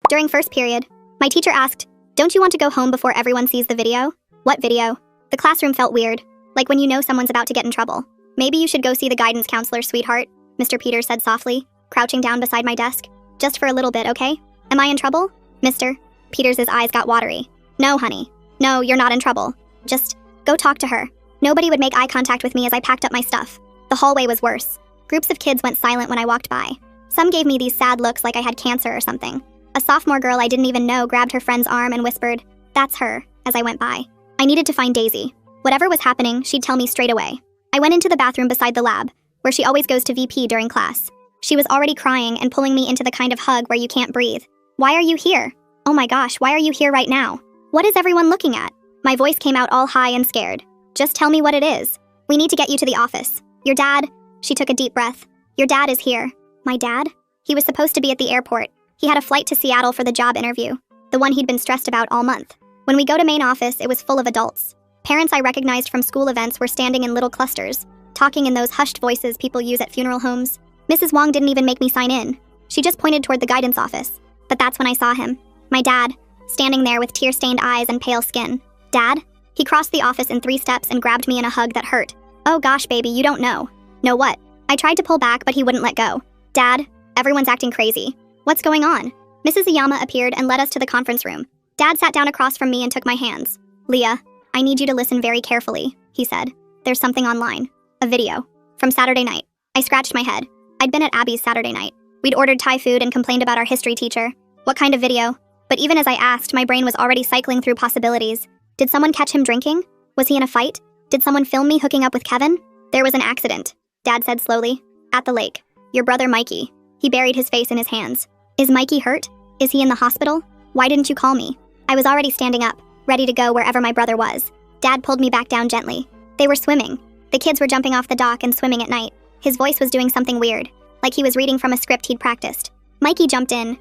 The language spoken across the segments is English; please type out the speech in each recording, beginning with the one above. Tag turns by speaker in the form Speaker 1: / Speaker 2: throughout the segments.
Speaker 1: During first period, my teacher asked, "Don't you want to go home before everyone sees the video?" What video? The classroom felt weird, like when you know someone's about to get in trouble. "Maybe you should go see the guidance counselor, sweetheart," Mr. Peters said softly, crouching down beside my desk. "Just for a little bit, okay? Am I in trouble?" Mr. Peters' eyes got watery. "No, honey. No, you're not in trouble. Just go talk to her." Nobody would make eye contact with me as I packed up my stuff. The hallway was worse. Groups of kids went silent when I walked by. Some gave me these sad looks like I had cancer or something. A sophomore girl I didn't even know grabbed her friend's arm and whispered, "That's her," as I went by. I needed to find Daisy. Whatever was happening, she'd tell me straight away. I went into the bathroom beside the lab, where she always goes to VP during class. She was already crying and pulling me into the kind of hug where you can't breathe. "Why are you here? Oh my gosh, why are you here right now? What is everyone looking at?" My voice came out all high and scared. "Just tell me what it is. We need to get you to the office. Your dad..." She took a deep breath. "Your dad is here." My dad? He was supposed to be at the airport. He had a flight to Seattle for the job interview, the one he'd been stressed about all month. When we go to main office, it was full of adults. Parents I recognized from school events were standing in little clusters, talking in those hushed voices people use at funeral homes. Mrs. Wong didn't even make me sign in. She just pointed toward the guidance office. But that's when I saw him. My dad, standing there with tear-stained eyes and pale skin. "Dad?" He crossed the office in 3 steps and grabbed me in a hug that hurt. "Oh gosh, baby, you don't know." "Know what?" I tried to pull back, but he wouldn't let go. "Dad, everyone's acting crazy. What's going on?" Mrs. Iyama appeared and led us to the conference room. Dad sat down across from me and took my hands. "Leah, I need you to listen very carefully," he said. "There's something online. A video. From Saturday night." I scratched my head. I'd been at Abby's Saturday night. We'd ordered Thai food and complained about our history teacher. What kind of video? But even as I asked, my brain was already cycling through possibilities. Did someone catch him drinking? Was he in a fight? Did someone film me hooking up with Kevin? "There was an accident," Dad said slowly. "At the lake. Your brother Mikey." He buried his face in his hands. "Is Mikey hurt? Is he in the hospital? Why didn't you call me?" I was already standing up, ready to go wherever my brother was. Dad pulled me back down gently. They were swimming. The kids were jumping off the dock and swimming at night. His voice was doing something weird, like he was reading from a script he'd practiced. Mikey jumped in.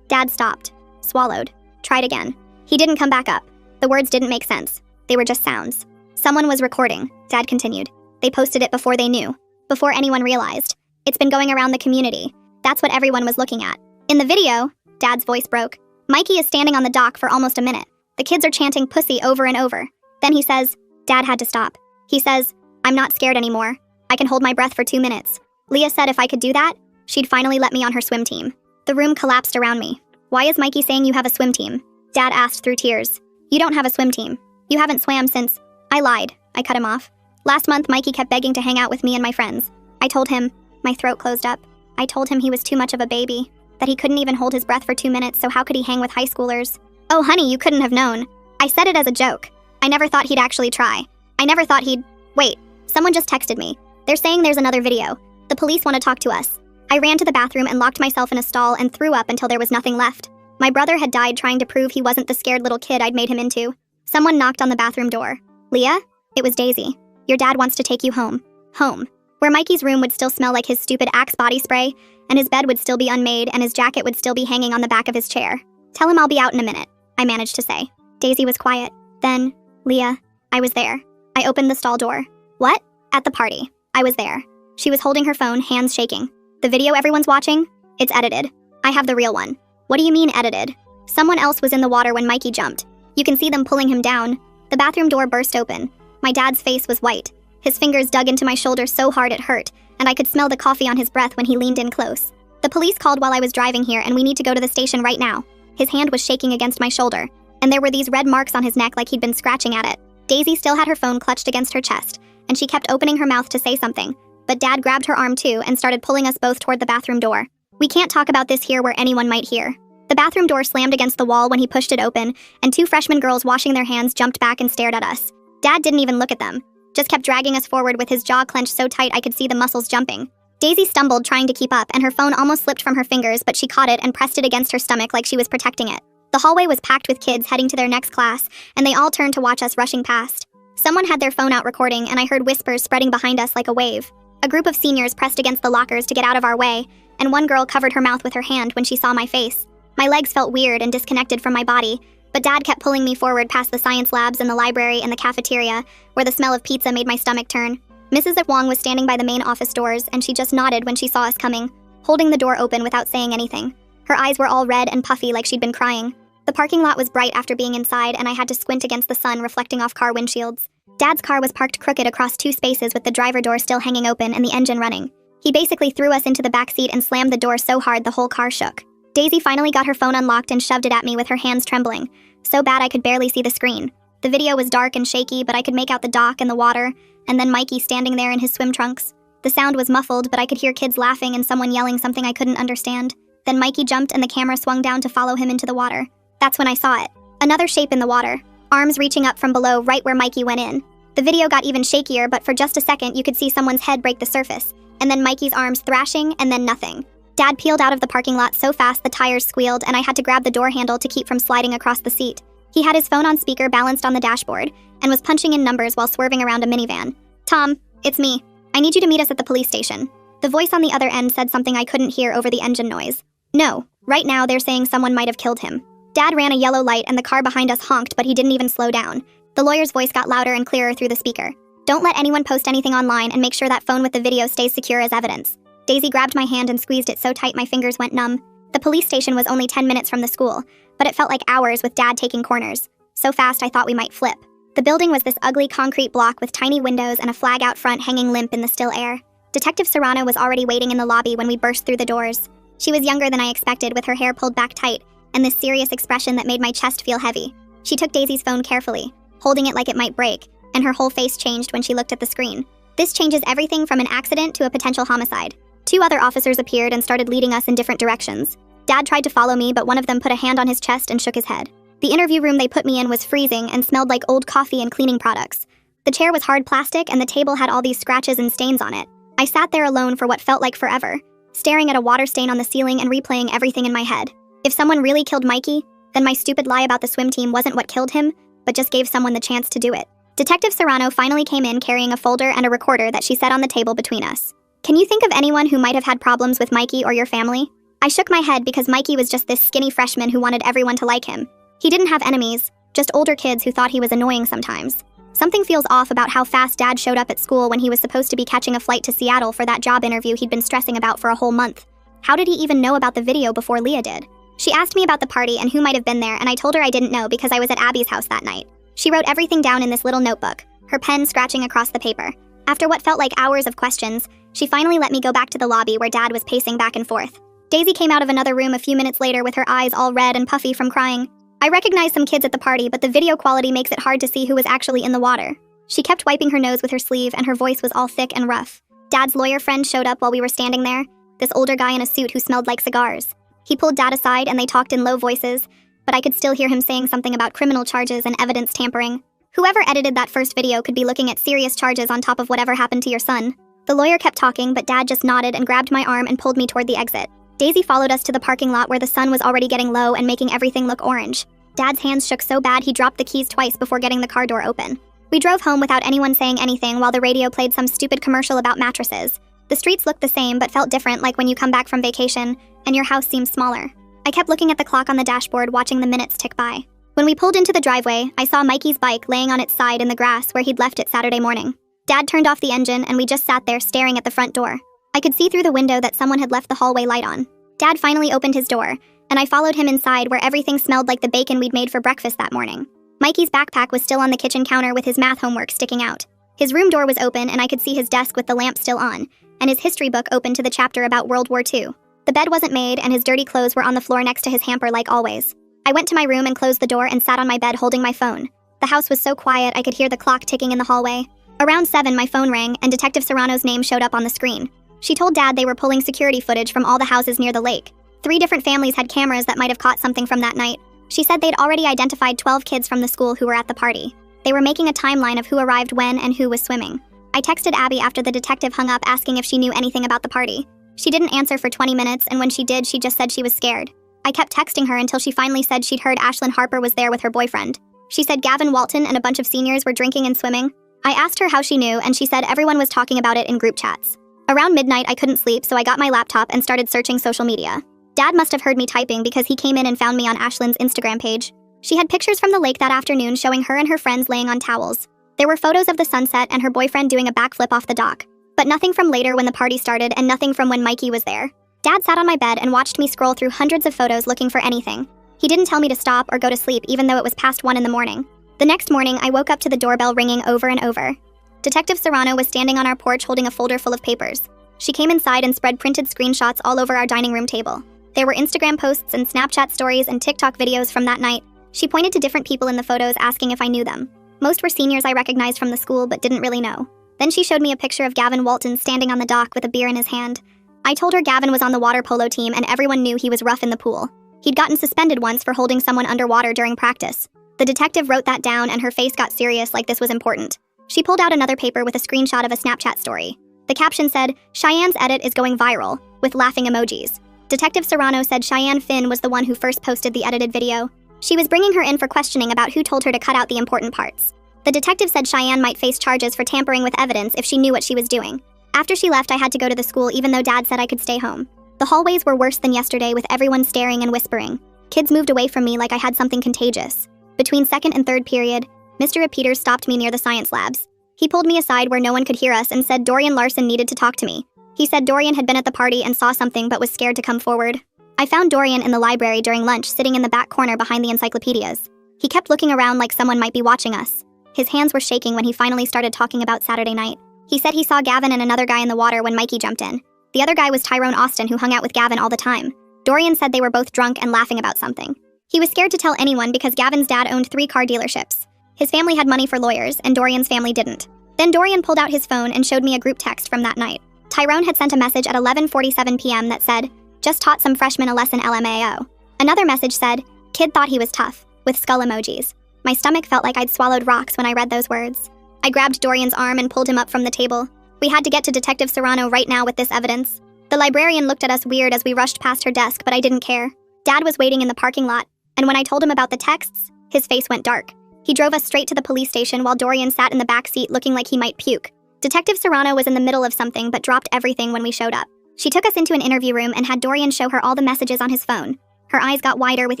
Speaker 1: Dad stopped. Swallowed. Tried again. He didn't come back up. The words didn't make sense. They were just sounds. "Someone was recording," Dad continued. "They posted it before they knew. Before anyone realized. It's been going around the community. That's what everyone was looking at. In the video," Dad's voice broke, "Mikey is standing on the dock for almost a minute. The kids are chanting 'pussy' over and over. Then he says," Dad had to stop. He says, "I'm not scared anymore. I can hold my breath for 2 minutes." Leah said if I could do that, she'd finally let me on her swim team. The room collapsed around me. "Why is Mikey saying you have a swim team?" Dad asked through tears. "You don't have a swim team. You haven't swam since..." I lied. I cut him off. "Last month, Mikey kept begging to hang out with me and my friends. I told him..." My throat closed up. "I told him he was too much of a baby, that he couldn't even hold his breath for 2 minutes, so how could he hang with high schoolers?" "Oh, honey, you couldn't have known." I said it as a joke. I never thought he'd actually try. I never thought he'd... Wait, someone just texted me. They're saying there's another video. The police want to talk to us. I ran to the bathroom and locked myself in a stall and threw up until there was nothing left. My brother had died trying to prove he wasn't the scared little kid I'd made him into. Someone knocked on the bathroom door. "Leah?" It was Daisy. "Your dad wants to take you home." Home. Where Mikey's room would still smell like his stupid Axe body spray, and his bed would still be unmade, and his jacket would still be hanging on the back of his chair. "Tell him I'll be out in a minute," I managed to say. Daisy was quiet. Then, "Leah, I was there." I opened the stall door. "What?" "At the party. I was there." She was holding her phone, hands shaking. "The video everyone's watching? It's edited. I have the real one." "What do you mean edited?" "Someone else was in the water when Mikey jumped. You can see them pulling him down." The bathroom door burst open. My dad's face was white. His fingers dug into my shoulder so hard it hurt, and I could smell the coffee on his breath when he leaned in close. "The police called while I was driving here, and we need to go to the station right now." His hand was shaking against my shoulder, and there were these red marks on his neck like he'd been scratching at it. Daisy still had her phone clutched against her chest, and she kept opening her mouth to say something, but Dad grabbed her arm too and started pulling us both toward the bathroom door. "We can't talk about this here where anyone might hear." The bathroom door slammed against the wall when he pushed it open, and 2 freshman girls washing their hands jumped back and stared at us. Dad didn't even look at them, just kept dragging us forward with his jaw clenched so tight I could see the muscles jumping. Daisy stumbled trying to keep up, and her phone almost slipped from her fingers, but she caught it and pressed it against her stomach like she was protecting it. The hallway was packed with kids heading to their next class, and they all turned to watch us rushing past. Someone had their phone out recording, and I heard whispers spreading behind us like a wave. A group of seniors pressed against the lockers to get out of our way, and one girl covered her mouth with her hand when she saw my face. My legs felt weird and disconnected from my body, but Dad kept pulling me forward past the science labs and the library and the cafeteria, where the smell of pizza made my stomach turn. Mrs. Wong was standing by the main office doors, and she just nodded when she saw us coming, holding the door open without saying anything. Her eyes were all red and puffy like she'd been crying. The parking lot was bright after being inside, and I had to squint against the sun reflecting off car windshields. Dad's car was parked crooked across 2 spaces with the driver door still hanging open and the engine running. He basically threw us into the back seat and slammed the door so hard the whole car shook. Daisy finally got her phone unlocked and shoved it at me with her hands trembling, so bad I could barely see the screen. The video was dark and shaky, but I could make out the dock and the water, and then Mikey standing there in his swim trunks. The sound was muffled, but I could hear kids laughing and someone yelling something I couldn't understand. Then Mikey jumped and the camera swung down to follow him into the water. That's when I saw it. Another shape in the water, arms reaching up from below right where Mikey went in. The video got even shakier, but for just a second you could see someone's head break the surface, and then Mikey's arms thrashing, and then nothing. Dad peeled out of the parking lot so fast the tires squealed, and I had to grab the door handle to keep from sliding across the seat. He had his phone on speaker balanced on the dashboard, and was punching in numbers while swerving around a minivan. "Tom, it's me. I need you to meet us at the police station." The voice on the other end said something I couldn't hear over the engine noise. "No, right now they're saying someone might have killed him." Dad ran a yellow light and the car behind us honked, but he didn't even slow down. The lawyer's voice got louder and clearer through the speaker. "Don't let anyone post anything online, and make sure that phone with the video stays secure as evidence." Daisy grabbed my hand and squeezed it so tight my fingers went numb. The police station was only 10 minutes from the school, but it felt like hours with Dad taking corners. So fast I thought we might flip. The building was this ugly concrete block with tiny windows and a flag out front hanging limp in the still air. Detective Serrano was already waiting in the lobby when we burst through the doors. She was younger than I expected, with her hair pulled back tight, and this serious expression that made my chest feel heavy. She took Daisy's phone carefully, holding it like it might break, and her whole face changed when she looked at the screen. This changes everything from an accident to a potential homicide. 2 other officers appeared and started leading us in different directions. Dad tried to follow me, but one of them put a hand on his chest and shook his head. The interview room they put me in was freezing and smelled like old coffee and cleaning products. The chair was hard plastic and the table had all these scratches and stains on it. I sat there alone for what felt like forever, staring at a water stain on the ceiling and replaying everything in my head. If someone really killed Mikey, then my stupid lie about the swim team wasn't what killed him, but just gave someone the chance to do it. Detective Serrano finally came in carrying a folder and a recorder that she set on the table between us. "Can you think of anyone who might have had problems with Mikey or your family?" I shook my head because Mikey was just this skinny freshman who wanted everyone to like him. He didn't have enemies, just older kids who thought he was annoying sometimes. Something feels off about how fast Dad showed up at school when he was supposed to be catching a flight to Seattle for that job interview he'd been stressing about for a whole month. How did he even know about the video before Leah did? She asked me about the party and who might have been there, and I told her I didn't know because I was at Abby's house that night. She wrote everything down in this little notebook, her pen scratching across the paper. After what felt like hours of questions, she finally let me go back to the lobby where Dad was pacing back and forth. Daisy came out of another room a few minutes later with her eyes all red and puffy from crying. I recognized some kids at the party, but the video quality makes it hard to see who was actually in the water. She kept wiping her nose with her sleeve and her voice was all thick and rough. Dad's lawyer friend showed up while we were standing there, this older guy in a suit who smelled like cigars. He pulled Dad aside and they talked in low voices, but I could still hear him saying something about criminal charges and evidence tampering. Whoever edited that first video could be looking at serious charges on top of whatever happened to your son. The lawyer kept talking, but Dad just nodded and grabbed my arm and pulled me toward the exit. Daisy followed us to the parking lot where the sun was already getting low and making everything look orange. Dad's hands shook so bad he dropped the keys twice before getting the car door open. We drove home without anyone saying anything while the radio played some stupid commercial about mattresses. The streets looked the same but felt different, like when you come back from vacation and your house seems smaller. I kept looking at the clock on the dashboard, watching the minutes tick by. When we pulled into the driveway, I saw Mikey's bike laying on its side in the grass where he'd left it Saturday morning. Dad turned off the engine and we just sat there staring at the front door. I could see through the window that someone had left the hallway light on. Dad finally opened his door, and I followed him inside where everything smelled like the bacon we'd made for breakfast that morning. Mikey's backpack was still on the kitchen counter with his math homework sticking out. His room door was open and I could see his desk with the lamp still on, and his history book open to the chapter about World War II. The bed wasn't made and his dirty clothes were on the floor next to his hamper like always. I went to my room and closed the door and sat on my bed holding my phone. The house was so quiet I could hear the clock ticking in the hallway. Around 7, my phone rang and Detective Serrano's name showed up on the screen. She told Dad they were pulling security footage from all the houses near the lake. 3 different families had cameras that might have caught something from that night. She said they'd already identified 12 kids from the school who were at the party. They were making a timeline of who arrived when and who was swimming. I texted Abby after the detective hung up asking if she knew anything about the party. She didn't answer for 20 minutes, and when she did, she just said she was scared. I kept texting her until she finally said she'd heard Ashlyn Harper was there with her boyfriend. She said Gavin Walton and a bunch of seniors were drinking and swimming. I asked her how she knew, and she said everyone was talking about it in group chats. Around midnight, I couldn't sleep, so I got my laptop and started searching social media. Dad must have heard me typing because he came in and found me on Ashlyn's Instagram page. She had pictures from the lake that afternoon showing her and her friends laying on towels. There were photos of the sunset and her boyfriend doing a backflip off the dock, but nothing from later when the party started and nothing from when Mikey was there. Dad sat on my bed and watched me scroll through hundreds of photos looking for anything. He didn't tell me to stop or go to sleep even though it was past 1 in the morning. The next morning, I woke up to the doorbell ringing over and over. Detective Serrano was standing on our porch holding a folder full of papers. She came inside and spread printed screenshots all over our dining room table. There were Instagram posts and Snapchat stories and TikTok videos from that night. She pointed to different people in the photos asking if I knew them. Most were seniors I recognized from the school but didn't really know. Then she showed me a picture of Gavin Walton standing on the dock with a beer in his hand. I told her Gavin was on the water polo team and everyone knew he was rough in the pool. He'd gotten suspended once for holding someone underwater during practice. The detective wrote that down and her face got serious like this was important. She pulled out another paper with a screenshot of a Snapchat story. The caption said, "Cheyenne's edit is going viral," with laughing emojis. Detective Serrano said Cheyenne Finn was the one who first posted the edited video. She was bringing her in for questioning about who told her to cut out the important parts. The detective said Cheyenne might face charges for tampering with evidence if she knew what she was doing. After she left, I had to go to the school even though Dad said I could stay home. The hallways were worse than yesterday with everyone staring and whispering. Kids moved away from me like I had something contagious. Between second and third period, Mr. Peters stopped me near the science labs. He pulled me aside where no one could hear us and said Dorian Larson needed to talk to me. He said Dorian had been at the party and saw something but was scared to come forward. I found Dorian in the library during lunch sitting in the back corner behind the encyclopedias. He kept looking around like someone might be watching us. His hands were shaking when he finally started talking about Saturday night. He said he saw Gavin and another guy in the water when Mikey jumped in. The other guy was Tyrone Austin, who hung out with Gavin all the time. Dorian said they were both drunk and laughing about something. He was scared to tell anyone because Gavin's dad owned 3 car dealerships. His family had money for lawyers, and Dorian's family didn't. Then Dorian pulled out his phone and showed me a group text from that night. Tyrone had sent a message at 11:47 p.m. that said, "Just taught some freshmen a lesson LMAO." Another message said, "Kid thought he was tough," with skull emojis. My stomach felt like I'd swallowed rocks when I read those words. I grabbed Dorian's arm and pulled him up from the table. We had to get to Detective Serrano right now with this evidence. The librarian looked at us weird as we rushed past her desk, but I didn't care. Dad was waiting in the parking lot, and when I told him about the texts, his face went dark. He drove us straight to the police station while Dorian sat in the back seat looking like he might puke. Detective Serrano was in the middle of something but dropped everything when we showed up. She took us into an interview room and had Dorian show her all the messages on his phone. Her eyes got wider with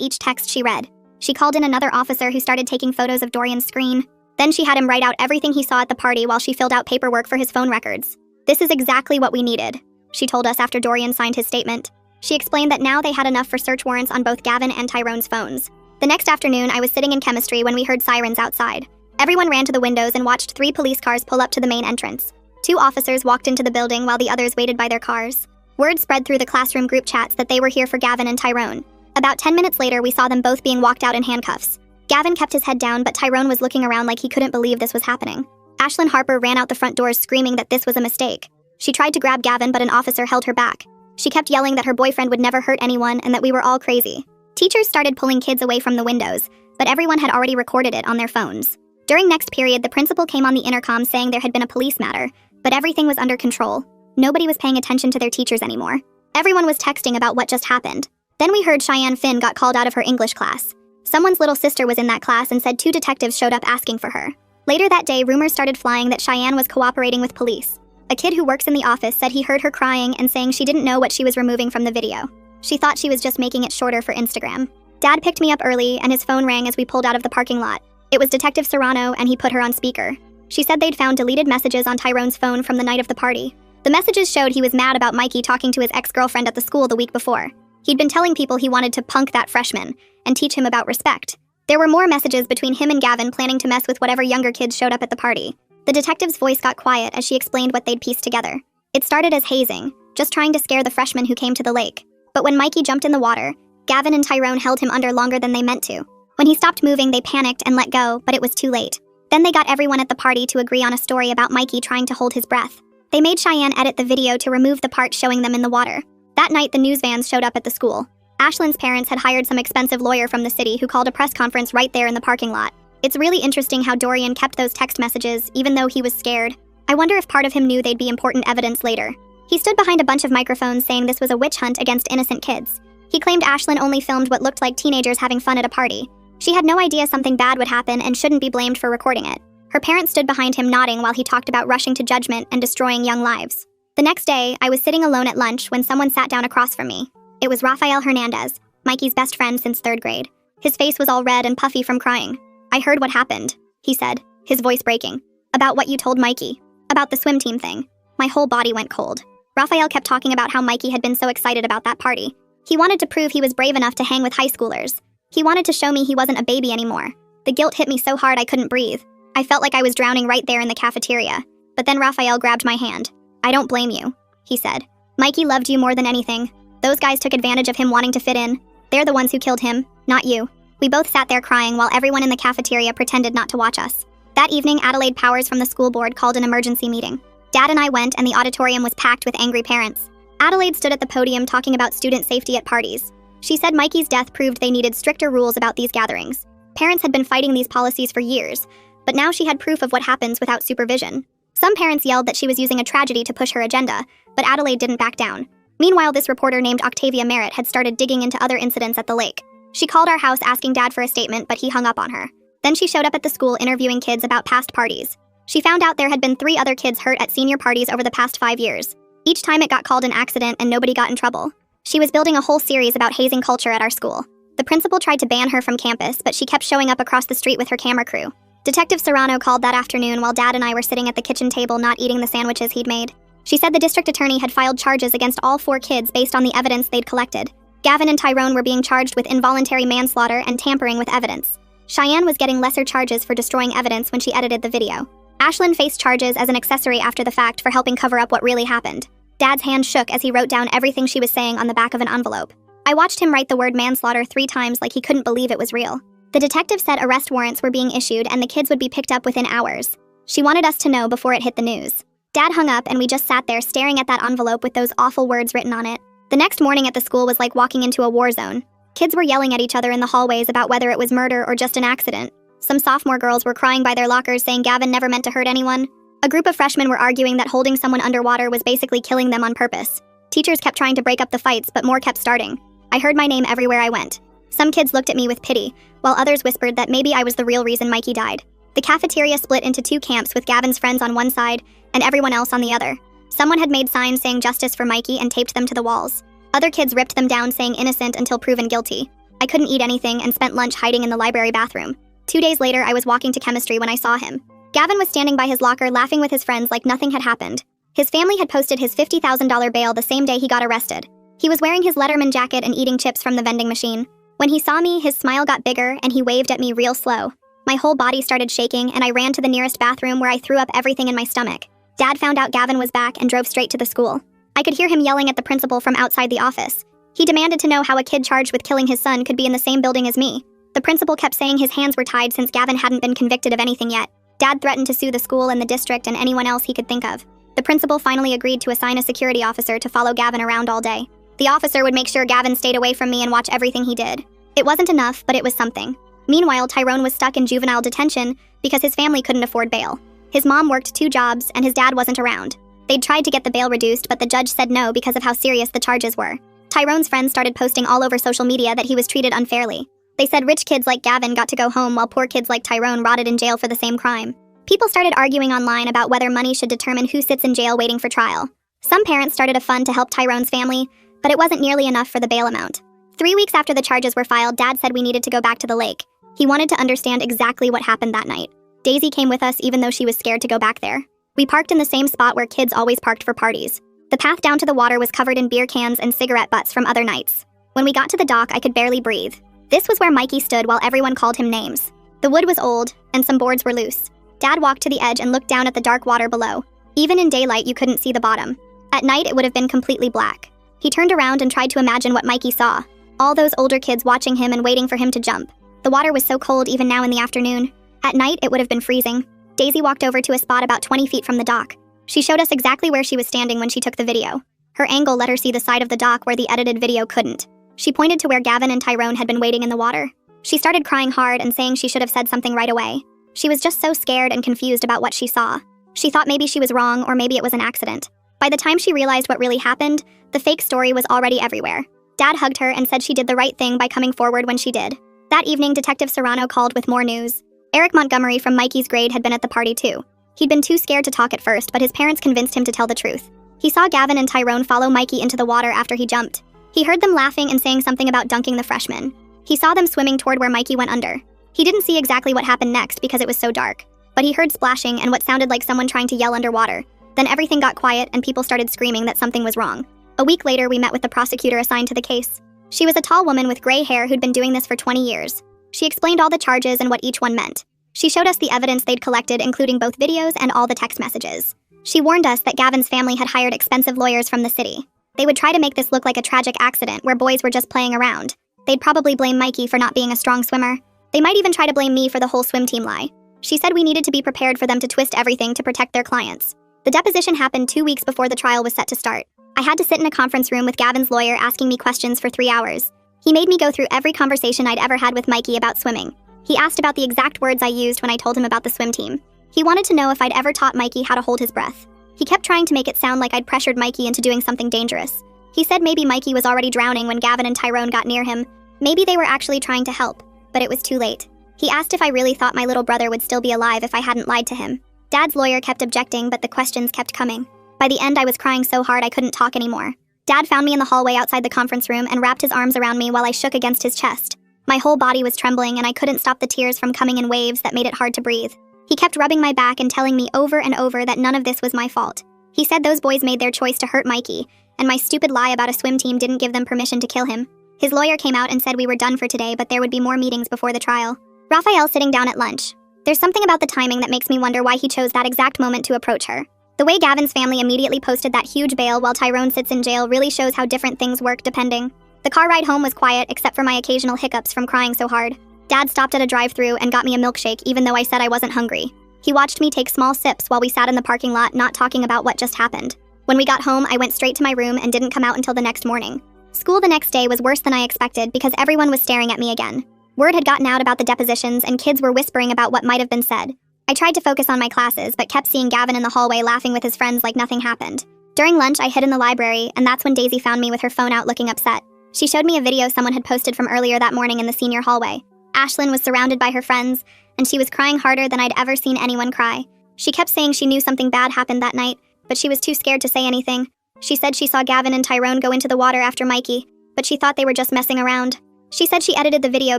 Speaker 1: each text she read. She called in another officer who started taking photos of Dorian's screen. Then she had him write out everything he saw at the party while she filled out paperwork for his phone records. "This is exactly what we needed," she told us after Dorian signed his statement. She explained that now they had enough for search warrants on both Gavin and Tyrone's phones. The next afternoon, I was sitting in chemistry when we heard sirens outside. Everyone ran to the windows and watched 3 police cars pull up to the main entrance. 2 officers walked into the building while the others waited by their cars. Word spread through the classroom group chats that they were here for Gavin and Tyrone. About 10 minutes later, we saw them both being walked out in handcuffs. Gavin kept his head down, but Tyrone was looking around like he couldn't believe this was happening. Ashlyn Harper ran out the front doors screaming that this was a mistake. She tried to grab Gavin, but an officer held her back. She kept yelling that her boyfriend would never hurt anyone and that we were all crazy. Teachers started pulling kids away from the windows, but everyone had already recorded it on their phones. During next period, the principal came on the intercom saying there had been a police matter, but everything was under control. Nobody was paying attention to their teachers anymore. Everyone was texting about what just happened. Then we heard Cheyenne Finn got called out of her English class. Someone's little sister was in that class and said 2 detectives showed up asking for her. Later that day, rumors started flying that Cheyenne was cooperating with police. A kid who works in the office said he heard her crying and saying she didn't know what she was removing from the video. She thought she was just making it shorter for Instagram. Dad picked me up early and his phone rang as we pulled out of the parking lot. It was Detective Serrano and he put her on speaker. She said they'd found deleted messages on Tyrone's phone from the night of the party. The messages showed he was mad about Mikey talking to his ex-girlfriend at the school the week before. He'd been telling people he wanted to punk that freshman and teach him about respect. There were more messages between him and Gavin planning to mess with whatever younger kids showed up at the party. The detective's voice got quiet as she explained what they'd pieced together. It started as hazing, just trying to scare the freshmen who came to the lake. But when Mikey jumped in the water, Gavin and Tyrone held him under longer than they meant to. When he stopped moving, they panicked and let go, but it was too late. Then they got everyone at the party to agree on a story about Mikey trying to hold his breath. They made Cheyenne edit the video to remove the part showing them in the water. That night, the news vans showed up at the school. Ashlyn's parents had hired some expensive lawyer from the city who called a press conference right there in the parking lot. It's really interesting how Dorian kept those text messages, even though he was scared. I wonder if part of him knew they'd be important evidence later. He stood behind a bunch of microphones saying this was a witch hunt against innocent kids. He claimed Ashlyn only filmed what looked like teenagers having fun at a party. She had no idea something bad would happen and shouldn't be blamed for recording it. Her parents stood behind him nodding while he talked about rushing to judgment and destroying young lives. The next day, I was sitting alone at lunch when someone sat down across from me. It was Rafael Hernandez, Mikey's best friend since 3rd grade. His face was all red and puffy from crying. "I heard what happened," he said, his voice breaking. "About what you told Mikey. About the swim team thing." My whole body went cold. Raphael kept talking about how Mikey had been so excited about that party. He wanted to prove he was brave enough to hang with high schoolers. He wanted to show me he wasn't a baby anymore. The guilt hit me so hard I couldn't breathe. I felt like I was drowning right there in the cafeteria. But then Raphael grabbed my hand. "I don't blame you," he said. "Mikey loved you more than anything. Those guys took advantage of him wanting to fit in. They're the ones who killed him, not you." We both sat there crying while everyone in the cafeteria pretended not to watch us. That evening, Adelaide Powers from the school board called an emergency meeting. Dad and I went, and the auditorium was packed with angry parents. Adelaide stood at the podium talking about student safety at parties. She said Mikey's death proved they needed stricter rules about these gatherings. Parents had been fighting these policies for years, but now she had proof of what happens without supervision. Some parents yelled that she was using a tragedy to push her agenda, but Adelaide didn't back down. Meanwhile, this reporter named Octavia Merritt had started digging into other incidents at the lake. She called our house asking Dad for a statement, but he hung up on her. Then she showed up at the school interviewing kids about past parties. She found out there had been 3 other kids hurt at senior parties over the past 5 years. Each time it got called an accident and nobody got in trouble. She was building a whole series about hazing culture at our school. The principal tried to ban her from campus, but she kept showing up across the street with her camera crew. Detective Serrano called that afternoon while Dad and I were sitting at the kitchen table not eating the sandwiches he'd made. She said the district attorney had filed charges against all 4 kids based on the evidence they'd collected. Gavin and Tyrone were being charged with involuntary manslaughter and tampering with evidence. Cheyenne was getting lesser charges for destroying evidence when she edited the video. Ashlyn faced charges as an accessory after the fact for helping cover up what really happened. Dad's hand shook as he wrote down everything she was saying on the back of an envelope. I watched him write the word manslaughter 3 times like he couldn't believe it was real. The detective said arrest warrants were being issued and the kids would be picked up within hours. She wanted us to know before it hit the news. Dad hung up and we just sat there staring at that envelope with those awful words written on it. The next morning at the school was like walking into a war zone. Kids were yelling at each other in the hallways about whether it was murder or just an accident. Some sophomore girls were crying by their lockers saying Gavin never meant to hurt anyone. A group of freshmen were arguing that holding someone underwater was basically killing them on purpose. Teachers kept trying to break up the fights, but more kept starting. I heard my name everywhere I went. Some kids looked at me with pity, while others whispered that maybe I was the real reason Mikey died. The cafeteria split into 2 camps with Gavin's friends on one side and everyone else on the other. Someone had made signs saying justice for Mikey and taped them to the walls. Other kids ripped them down saying innocent until proven guilty. I couldn't eat anything and spent lunch hiding in the library bathroom. 2 days later, I was walking to chemistry when I saw him. Gavin was standing by his locker laughing with his friends like nothing had happened. His family had posted his $50,000 bail the same day he got arrested. He was wearing his Letterman jacket and eating chips from the vending machine. When he saw me, his smile got bigger and he waved at me real slow. My whole body started shaking and I ran to the nearest bathroom where I threw up everything in my stomach. Dad found out Gavin was back and drove straight to the school. I could hear him yelling at the principal from outside the office. He demanded to know how a kid charged with killing his son could be in the same building as me. The principal kept saying his hands were tied since Gavin hadn't been convicted of anything yet. Dad threatened to sue the school and the district and anyone else he could think of. The principal finally agreed to assign a security officer to follow Gavin around all day. The officer would make sure Gavin stayed away from me and watch everything he did. It wasn't enough, but it was something. Meanwhile, Tyrone was stuck in juvenile detention because his family couldn't afford bail. His mom worked 2 jobs and his dad wasn't around. They'd tried to get the bail reduced, but the judge said no because of how serious the charges were. Tyrone's friends started posting all over social media that he was treated unfairly. They said rich kids like Gavin got to go home while poor kids like Tyrone rotted in jail for the same crime. People started arguing online about whether money should determine who sits in jail waiting for trial. Some parents started a fund to help Tyrone's family, but it wasn't nearly enough for the bail amount. 3 weeks after the charges were filed, Dad said we needed to go back to the lake. He wanted to understand exactly what happened that night. Daisy came with us even though she was scared to go back there. We parked in the same spot where kids always parked for parties. The path down to the water was covered in beer cans and cigarette butts from other nights. When we got to the dock, I could barely breathe. This was where Mikey stood while everyone called him names. The wood was old, and some boards were loose. Dad walked to the edge and looked down at the dark water below. Even in daylight, you couldn't see the bottom. At night, it would have been completely black. He turned around and tried to imagine what Mikey saw. All those older kids watching him and waiting for him to jump. The water was so cold even now in the afternoon. At night, it would have been freezing. Daisy walked over to a spot about 20 feet from the dock. She showed us exactly where she was standing when she took the video. Her angle let her see the side of the dock where the edited video couldn't. She pointed to where Gavin and Tyrone had been waiting in the water. She started crying hard and saying she should have said something right away. She was just so scared and confused about what she saw. She thought maybe she was wrong or maybe it was an accident. By the time she realized what really happened, the fake story was already everywhere. Dad hugged her and said she did the right thing by coming forward when she did. That evening, Detective Serrano called with more news. Eric Montgomery from Mikey's grade had been at the party too. He'd been too scared to talk at first, but his parents convinced him to tell the truth. He saw Gavin and Tyrone follow Mikey into the water after he jumped. He heard them laughing and saying something about dunking the freshman. He saw them swimming toward where Mikey went under. He didn't see exactly what happened next because it was so dark, but he heard splashing and what sounded like someone trying to yell underwater. Then everything got quiet and people started screaming that something was wrong. A week later, we met with the prosecutor assigned to the case. She was a tall woman with gray hair who'd been doing this for 20 years. She explained all the charges and what each one meant. She showed us the evidence they'd collected, including both videos and all the text messages. She warned us that Gavin's family had hired expensive lawyers from the city. They would try to make this look like a tragic accident where boys were just playing around. They'd probably blame Mikey for not being a strong swimmer. They might even try to blame me for the whole swim team lie. She said we needed to be prepared for them to twist everything to protect their clients. The deposition happened 2 weeks before the trial was set to start. I had to sit in a conference room with Gavin's lawyer asking me questions for 3 hours. He made me go through every conversation I'd ever had with Mikey about swimming. He asked about the exact words I used when I told him about the swim team. He wanted to know if I'd ever taught Mikey how to hold his breath. He kept trying to make it sound like I'd pressured Mikey into doing something dangerous. He said maybe Mikey was already drowning when Gavin and Tyrone got near him. Maybe they were actually trying to help, but it was too late. He asked if I really thought my little brother would still be alive if I hadn't lied to him. Dad's lawyer kept objecting, but the questions kept coming. By the end, I was crying so hard I couldn't talk anymore. Dad found me in the hallway outside the conference room and wrapped his arms around me while I shook against his chest. My whole body was trembling and I couldn't stop the tears from coming in waves that made it hard to breathe. He kept rubbing my back and telling me over and over that none of this was my fault. He said those boys made their choice to hurt Mikey, and my stupid lie about a swim team didn't give them permission to kill him. His lawyer came out and said we were done for today, but there would be more meetings before the trial. Raphael sitting down at lunch. There's something about the timing that makes me wonder why he chose that exact moment to approach her. The way Gavin's family immediately posted that huge bail while Tyrone sits in jail really shows how different things work depending. The car ride home was quiet except for my occasional hiccups from crying so hard. Dad stopped at a drive-thru and got me a milkshake even though I said I wasn't hungry. He watched me take small sips while we sat in the parking lot not talking about what just happened. When we got home, I went straight to my room and didn't come out until the next morning. School the next day was worse than I expected because everyone was staring at me again. Word had gotten out about the depositions and kids were whispering about what might have been said. I tried to focus on my classes but kept seeing Gavin in the hallway laughing with his friends like nothing happened. During lunch, I hid in the library and that's when Daisy found me with her phone out looking upset. She showed me a video someone had posted from earlier that morning in the senior hallway. Ashlyn was surrounded by her friends and she was crying harder than I'd ever seen anyone cry. She kept saying she knew something bad happened that night, but she was too scared to say anything. She said she saw Gavin and Tyrone go into the water after Mikey, but she thought they were just messing around. She said she edited the video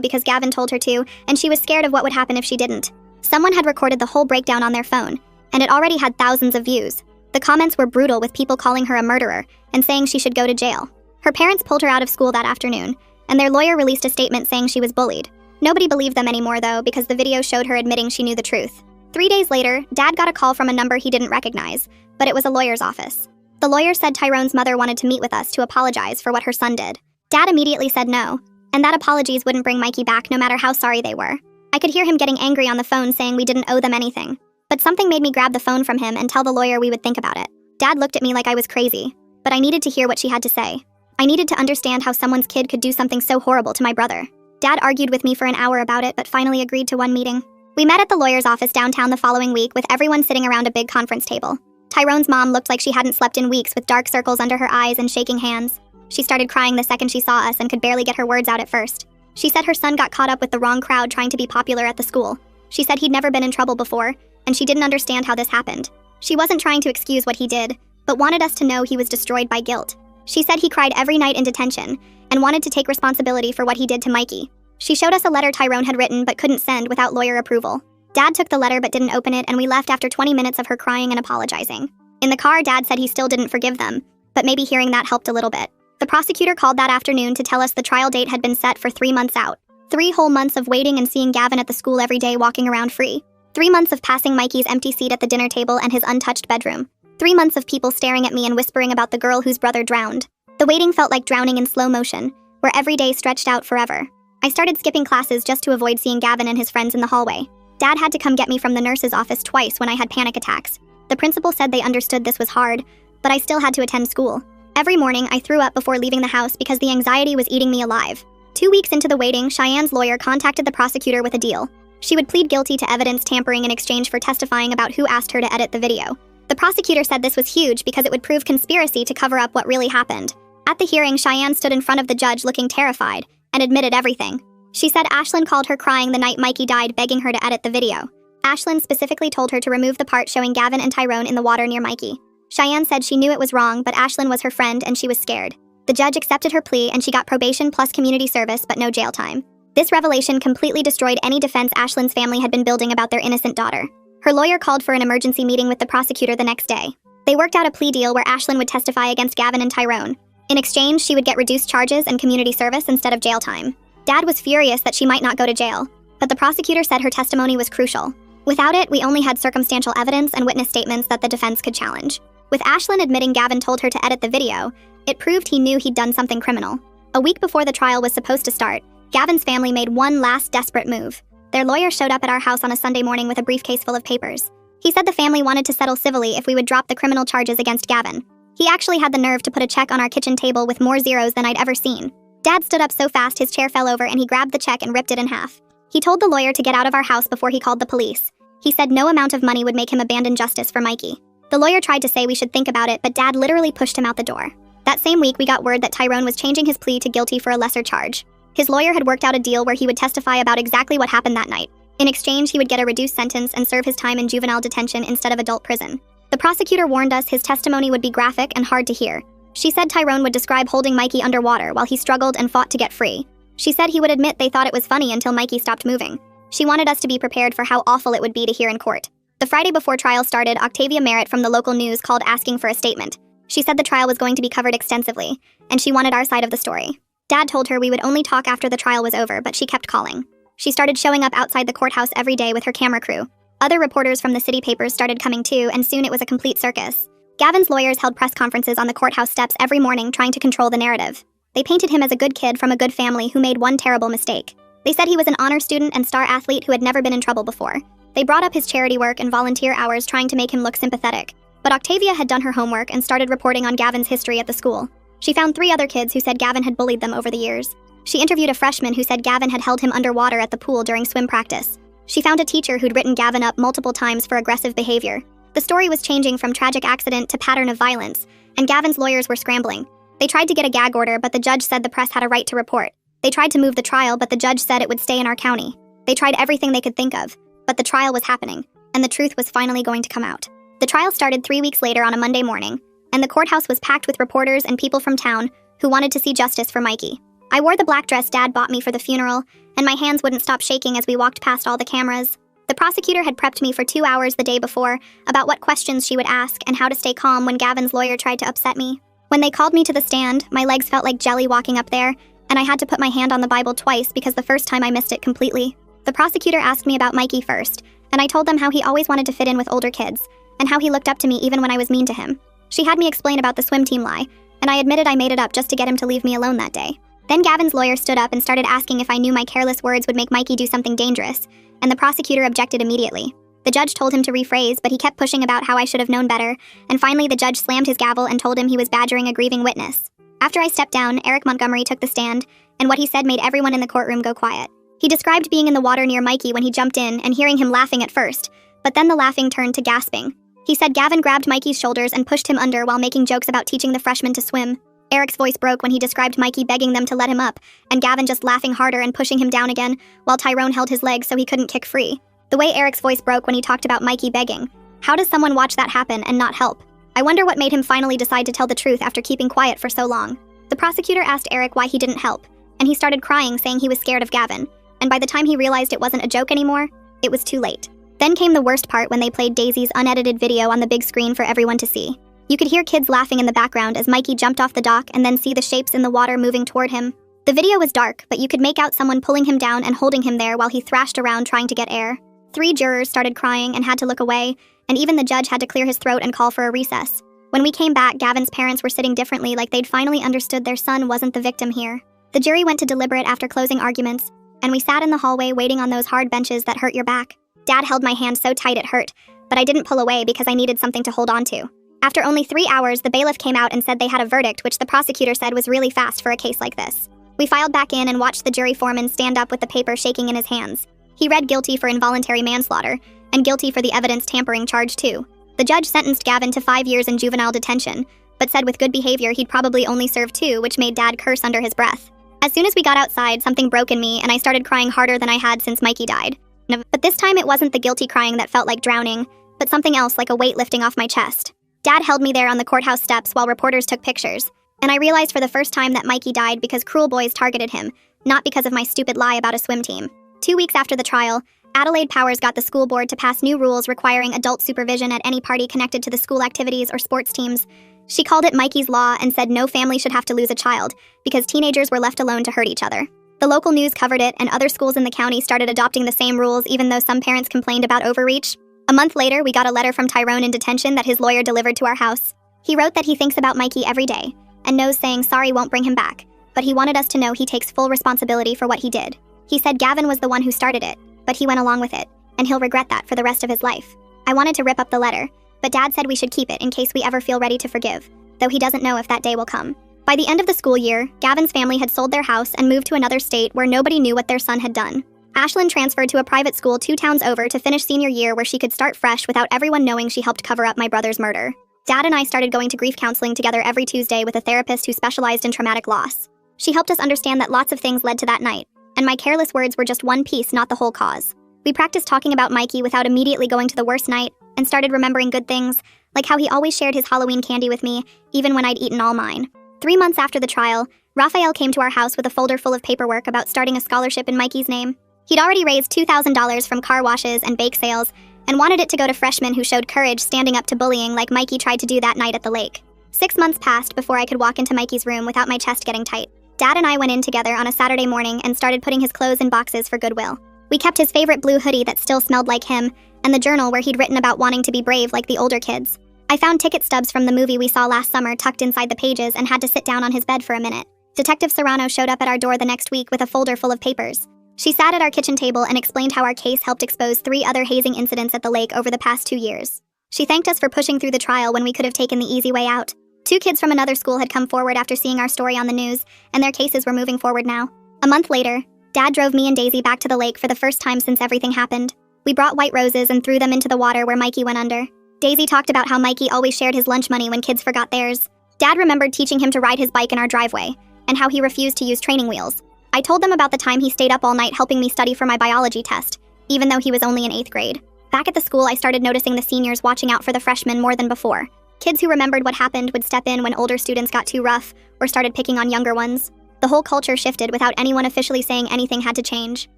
Speaker 1: because Gavin told her to, and she was scared of what would happen if she didn't. Someone had recorded the whole breakdown on their phone, and it already had thousands of views. The comments were brutal with people calling her a murderer and saying she should go to jail. Her parents pulled her out of school that afternoon, and their lawyer released a statement saying she was bullied. Nobody believed them anymore though because the video showed her admitting she knew the truth. 3 days later, Dad got a call from a number he didn't recognize, but it was a lawyer's office. The lawyer said Tyrone's mother wanted to meet with us to apologize for what her son did. Dad immediately said no, and that apologies wouldn't bring Mikey back no matter how sorry they were. I could hear him getting angry on the phone saying we didn't owe them anything. But something made me grab the phone from him and tell the lawyer we would think about it. Dad looked at me like I was crazy, but I needed to hear what she had to say. I needed to understand how someone's kid could do something so horrible to my brother. Dad argued with me for an hour about it but finally agreed to one meeting. We met at the lawyer's office downtown the following week with everyone sitting around a big conference table. Tyrone's mom looked like she hadn't slept in weeks with dark circles under her eyes and shaking hands. She started crying the second she saw us and could barely get her words out at first. She said her son got caught up with the wrong crowd trying to be popular at the school. She said he'd never been in trouble before, and she didn't understand how this happened. She wasn't trying to excuse what he did, but wanted us to know he was destroyed by guilt. She said he cried every night in detention, and wanted to take responsibility for what he did to Mikey. She showed us a letter Tyrone had written but couldn't send without lawyer approval. Dad took the letter but didn't open it and we left after 20 minutes of her crying and apologizing. In the car, Dad said he still didn't forgive them, but maybe hearing that helped a little bit. The prosecutor called that afternoon to tell us the trial date had been set for 3 months out. 3 whole months of waiting and seeing Gavin at the school every day walking around free. 3 months of passing Mikey's empty seat at the dinner table and his untouched bedroom. 3 months of people staring at me and whispering about the girl whose brother drowned. The waiting felt like drowning in slow motion, where every day stretched out forever. I started skipping classes just to avoid seeing Gavin and his friends in the hallway. Dad had to come get me from the nurse's office twice when I had panic attacks. The principal said they understood this was hard, but I still had to attend school. Every morning, I threw up before leaving the house because the anxiety was eating me alive. 2 weeks into the waiting, Cheyenne's lawyer contacted the prosecutor with a deal. She would plead guilty to evidence tampering in exchange for testifying about who asked her to edit the video. The prosecutor said this was huge because it would prove conspiracy to cover up what really happened. At the hearing, Cheyenne stood in front of the judge looking terrified and admitted everything. She said Ashlyn called her crying the night Mikey died, begging her to edit the video. Ashlyn specifically told her to remove the part showing Gavin and Tyrone in the water near Mikey. Cheyenne said she knew it was wrong, but Ashlyn was her friend and she was scared. The judge accepted her plea and she got probation plus community service but no jail time. This revelation completely destroyed any defense Ashlyn's family had been building about their innocent daughter. Her lawyer called for an emergency meeting with the prosecutor the next day. They worked out a plea deal where Ashlyn would testify against Gavin and Tyrone. In exchange, she would get reduced charges and community service instead of jail time. Dad was furious that she might not go to jail, but the prosecutor said her testimony was crucial. Without it, we only had circumstantial evidence and witness statements that the defense could challenge. With Ashlyn admitting Gavin told her to edit the video, it proved he knew he'd done something criminal. A week before the trial was supposed to start, Gavin's family made one last desperate move. Their lawyer showed up at our house on a Sunday morning with a briefcase full of papers. He said the family wanted to settle civilly if we would drop the criminal charges against Gavin. He actually had the nerve to put a check on our kitchen table with more zeros than I'd ever seen. Dad stood up so fast his chair fell over and he grabbed the check and ripped it in half. He told the lawyer to get out of our house before he called the police. He said no amount of money would make him abandon justice for Mikey. The lawyer tried to say we should think about it, but Dad literally pushed him out the door. That same week, we got word that Tyrone was changing his plea to guilty for a lesser charge. His lawyer had worked out a deal where he would testify about exactly what happened that night. In exchange, he would get a reduced sentence and serve his time in juvenile detention instead of adult prison. The prosecutor warned us his testimony would be graphic and hard to hear. She said Tyrone would describe holding Mikey underwater while he struggled and fought to get free. She said he would admit they thought it was funny until Mikey stopped moving. She wanted us to be prepared for how awful it would be to hear in court. The Friday before trial started, Octavia Merritt from the local news called asking for a statement. She said the trial was going to be covered extensively, and she wanted our side of the story. Dad told her we would only talk after the trial was over, but she kept calling. She started showing up outside the courthouse every day with her camera crew. Other reporters from the city papers started coming too, and soon it was a complete circus. Gavin's lawyers held press conferences on the courthouse steps every morning trying to control the narrative. They painted him as a good kid from a good family who made one terrible mistake. They said he was an honor student and star athlete who had never been in trouble before. They brought up his charity work and volunteer hours trying to make him look sympathetic. But Octavia had done her homework and started reporting on Gavin's history at the school. She found 3 other kids who said Gavin had bullied them over the years. She interviewed a freshman who said Gavin had held him underwater at the pool during swim practice. She found a teacher who'd written Gavin up multiple times for aggressive behavior. The story was changing from tragic accident to pattern of violence, and Gavin's lawyers were scrambling. They tried to get a gag order, but the judge said the press had a right to report. They tried to move the trial, but the judge said it would stay in our county. They tried everything they could think of, but the trial was happening, and the truth was finally going to come out. The trial started 3 weeks later on a Monday morning, and the courthouse was packed with reporters and people from town who wanted to see justice for Mikey. I wore the black dress Dad bought me for the funeral, and my hands wouldn't stop shaking as we walked past all the cameras. The prosecutor had prepped me for 2 hours the day before about what questions she would ask and how to stay calm when Gavin's lawyer tried to upset me. When they called me to the stand, my legs felt like jelly walking up there, and I had to put my hand on the Bible twice because the first time I missed it completely. The prosecutor asked me about Mikey first, and I told them how he always wanted to fit in with older kids, and how he looked up to me even when I was mean to him. She had me explain about the swim team lie, and I admitted I made it up just to get him to leave me alone that day. Then Gavin's lawyer stood up and started asking if I knew my careless words would make Mikey do something dangerous, and the prosecutor objected immediately. The judge told him to rephrase, but he kept pushing about how I should have known better, and finally the judge slammed his gavel and told him he was badgering a grieving witness. After I stepped down, Eric Montgomery took the stand, and what he said made everyone in the courtroom go quiet. He described being in the water near Mikey when he jumped in and hearing him laughing at first, but then the laughing turned to gasping. He said Gavin grabbed Mikey's shoulders and pushed him under while making jokes about teaching the freshmen to swim. Eric's voice broke when he described Mikey begging them to let him up, and Gavin just laughing harder and pushing him down again, while Tyrone held his legs so he couldn't kick free. The way Eric's voice broke when he talked about Mikey begging. How does someone watch that happen and not help? I wonder what made him finally decide to tell the truth after keeping quiet for so long. The prosecutor asked Eric why he didn't help, and he started crying saying he was scared of Gavin, and by the time he realized it wasn't a joke anymore, it was too late. Then came the worst part when they played Daisy's unedited video on the big screen for everyone to see. You could hear kids laughing in the background as Mikey jumped off the dock and then see the shapes in the water moving toward him. The video was dark, but you could make out someone pulling him down and holding him there while he thrashed around trying to get air. 3 jurors started crying and had to look away, and even the judge had to clear his throat and call for a recess. When we came back, Gavin's parents were sitting differently, like they'd finally understood their son wasn't the victim here. The jury went to deliberate after closing arguments, and we sat in the hallway waiting on those hard benches that hurt your back. Dad held my hand so tight it hurt, but I didn't pull away because I needed something to hold on to. After only 3 hours, the bailiff came out and said they had a verdict, which the prosecutor said was really fast for a case like this. We filed back in and watched the jury foreman stand up with the paper shaking in his hands. He read guilty for involuntary manslaughter, and guilty for the evidence tampering charge too. The judge sentenced Gavin to 5 years in juvenile detention, but said with good behavior he'd probably only serve 2, which made Dad curse under his breath. As soon as we got outside, something broke in me, and I started crying harder than I had since Mikey died. But this time it wasn't the guilty crying that felt like drowning, but something else like a weight lifting off my chest. Dad held me there on the courthouse steps while reporters took pictures, and I realized for the first time that Mikey died because cruel boys targeted him, not because of my stupid lie about a swim team. 2 weeks after the trial, Adelaide Powers got the school board to pass new rules requiring adult supervision at any party connected to the school activities or sports teams. She called it Mikey's Law and said no family should have to lose a child because teenagers were left alone to hurt each other. The local news covered it, and other schools in the county started adopting the same rules even though some parents complained about overreach. A month later, we got a letter from Tyrone in detention that his lawyer delivered to our house. He wrote that he thinks about Mikey every day and knows saying sorry won't bring him back, but he wanted us to know he takes full responsibility for what he did. He said Gavin was the one who started it, but he went along with it, and he'll regret that for the rest of his life. I wanted to rip up the letter, but Dad said we should keep it in case we ever feel ready to forgive, though he doesn't know if that day will come. By the end of the school year, Gavin's family had sold their house and moved to another state where nobody knew what their son had done. Ashlyn transferred to a private school 2 towns over to finish senior year where she could start fresh without everyone knowing she helped cover up my brother's murder. Dad and I started going to grief counseling together every Tuesday with a therapist who specialized in traumatic loss. She helped us understand that lots of things led to that night, and my careless words were just one piece, not the whole cause. We practiced talking about Mikey without immediately going to the worst night, and started remembering good things, like how he always shared his Halloween candy with me, even when I'd eaten all mine. 3 months after the trial, Raphael came to our house with a folder full of paperwork about starting a scholarship in Mikey's name. He'd already raised $2,000 from car washes and bake sales, and wanted it to go to freshmen who showed courage standing up to bullying like Mikey tried to do that night at the lake. 6 months passed before I could walk into Mikey's room without my chest getting tight. Dad and I went in together on a Saturday morning and started putting his clothes in boxes for Goodwill. We kept his favorite blue hoodie that still smelled like him, and the journal where he'd written about wanting to be brave like the older kids. I found ticket stubs from the movie we saw last summer tucked inside the pages and had to sit down on his bed for a minute. Detective Serrano showed up at our door the next week with a folder full of papers. She sat at our kitchen table and explained how our case helped expose 3 other hazing incidents at the lake over the past 2 years. She thanked us for pushing through the trial when we could have taken the easy way out. 2 kids from another school had come forward after seeing our story on the news, and their cases were moving forward now. A month later, Dad drove me and Daisy back to the lake for the first time since everything happened. We brought white roses and threw them into the water where Mikey went under. Daisy talked about how Mikey always shared his lunch money when kids forgot theirs. Dad remembered teaching him to ride his bike in our driveway, and how he refused to use training wheels. I told them about the time he stayed up all night helping me study for my biology test, even though he was only in 8th grade. Back at the school, I started noticing the seniors watching out for the freshmen more than before. Kids who remembered what happened would step in when older students got too rough or started picking on younger ones. The whole culture shifted without anyone officially saying anything had to change.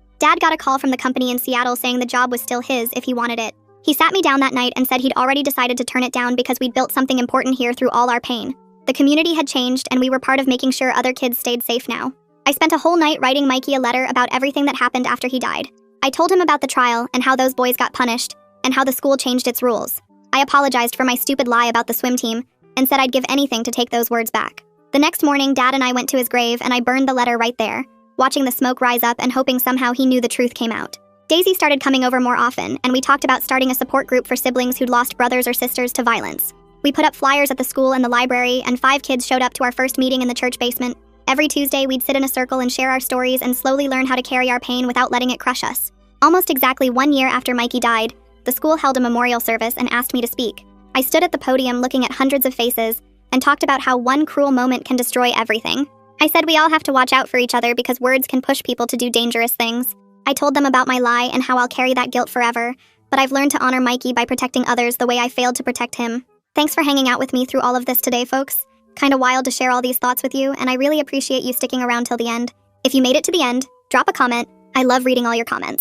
Speaker 1: Dad got a call from the company in Seattle saying the job was still his if he wanted it. He sat me down that night and said he'd already decided to turn it down because we'd built something important here through all our pain. The community had changed, and we were part of making sure other kids stayed safe now. I spent a whole night writing Mikey a letter about everything that happened after he died. I told him about the trial and how those boys got punished, and how the school changed its rules. I apologized for my stupid lie about the swim team, and said I'd give anything to take those words back. The next morning, Dad and I went to his grave, and I burned the letter right there, watching the smoke rise up and hoping somehow he knew the truth came out. Daisy started coming over more often, and we talked about starting a support group for siblings who'd lost brothers or sisters to violence. We put up flyers at the school and the library, and 5 kids showed up to our first meeting in the church basement. Every Tuesday, we'd sit in a circle and share our stories and slowly learn how to carry our pain without letting it crush us. Almost exactly 1 year after Mikey died, the school held a memorial service and asked me to speak. I stood at the podium looking at hundreds of faces and talked about how one cruel moment can destroy everything. I said we all have to watch out for each other because words can push people to do dangerous things. I told them about my lie and how I'll carry that guilt forever, but I've learned to honor Mikey by protecting others the way I failed to protect him. Thanks for hanging out with me through all of this today, folks. Kinda wild to share all these thoughts with you, and I really appreciate you sticking around till the end. If you made it to the end, drop a comment. I love reading all your comments.